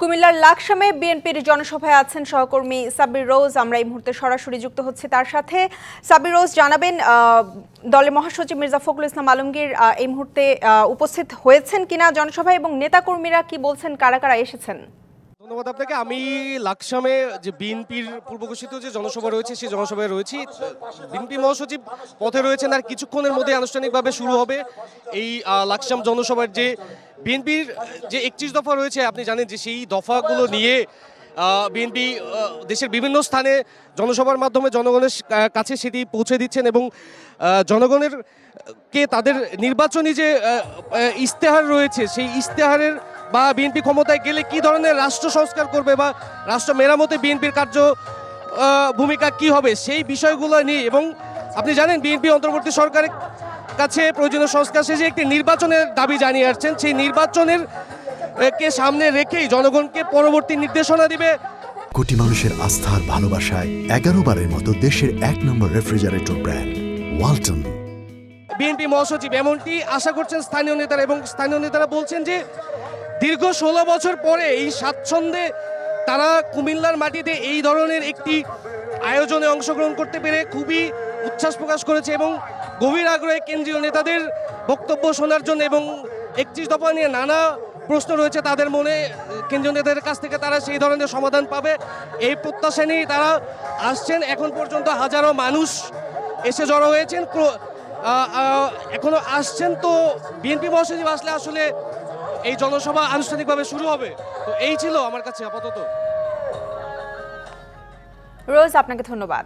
কুমিল্লার লাকসামে বিএনপির জনসভায় আছেন সহকর্মী সাব্বির রোজ। আমরা এই মুহূর্তে সরাসরি যুক্ত হচ্ছি তার সাথে। সাব্বির রোজ, জানাবেন দলের মহাসচিব মির্জা ফখরুল ইসলাম আলমগীর এই মুহূর্তে উপস্থিত হয়েছেন কিনা জনসভায়, এবং নেতাকর্মীরা কি বলছেন, কারা কারা এসেছেন? ধন্যবাদ আপনাকে। আমি লাকসামে যে বিএনপির পূর্বঘোষিত যে জনসভা রয়েছে সেই জনসভায় রয়েছি। বিএনপি মহাসচিব পথে রয়েছেন, আর কিছুক্ষণের মধ্যে আনুষ্ঠানিকভাবে শুরু হবে এই লাকসাম জনসভার যে বিএনপির যে 31 দফা রয়েছে। আপনি জানেন যে সেই দফাগুলো নিয়ে বিএনপি দেশের বিভিন্ন স্থানে জনসভার মাধ্যমে জনগণের কাছে সেটি পৌঁছে দিচ্ছেন, এবং জনগণের কে তাদের নির্বাচনী যে ইশতেহার রয়েছে সেই ইশতেহারের বা বিএনপি ক্ষমতায় গেলে কি ধরনের রাষ্ট্র সংস্কার করবে বা রাষ্ট্র মেরামতে বিএনপির ভূমিকা কি হবে সেই বিষয়গুলো নিয়ে। এবং আপনি জানেন বিএনপি অন্তর্বর্তী সরকারের কাছে প্রয়োজনীয় সংস্কার শেষে একটি নির্বাচনের দাবি জানিয়ে আসছেন। সেই নির্বাচনের কে সামনে রেখেই জনগণকে পরবর্তী নির্দেশনা দিবে। কোটি মানুষের আস্থার ভালোবাসায় 11 বারের মতো দেশের 1 নম্বর রেফ্রিজারেটর ব্র্যান্ড ওয়ালটন। বিএনপি মহাসচিব এমনটি আশা করছেন স্থানীয় নেতারা, এবং স্থানীয় নেতারা বলছেন যে দীর্ঘ 16 বছর পরে এই স্বাচ্ছন্দ্যে তারা কুমিল্লার মাটিতে এই ধরনের একটি আয়োজনে অংশগ্রহণ করতে পেরে খুবই উচ্ছ্বাস প্রকাশ করেছে, এবং গভীর আগ্রহে কেন্দ্রীয় নেতাদের বক্তব্য শোনার জন্য। এবং 31 দফা নিয়ে নানা প্রশ্ন রয়েছে তাদের মনে, কেন্দ্রীয় নেতাদের কাছ থেকে তারা সেই ধরনের সমাধান পাবে এই প্রত্যাশা নিয়েই তারা আসছেন। এখন পর্যন্ত হাজারো মানুষ এসে জড়ো হয়েছেন, এখনো আসছেন। তো বিএনপি মহাসচিব আসলে আসলে এই জনসভা আনুষ্ঠানিকভাবে শুরু হবে। তো এই ছিল আমার কাছে আপাতত। রোজ, আপনাকে ধন্যবাদ।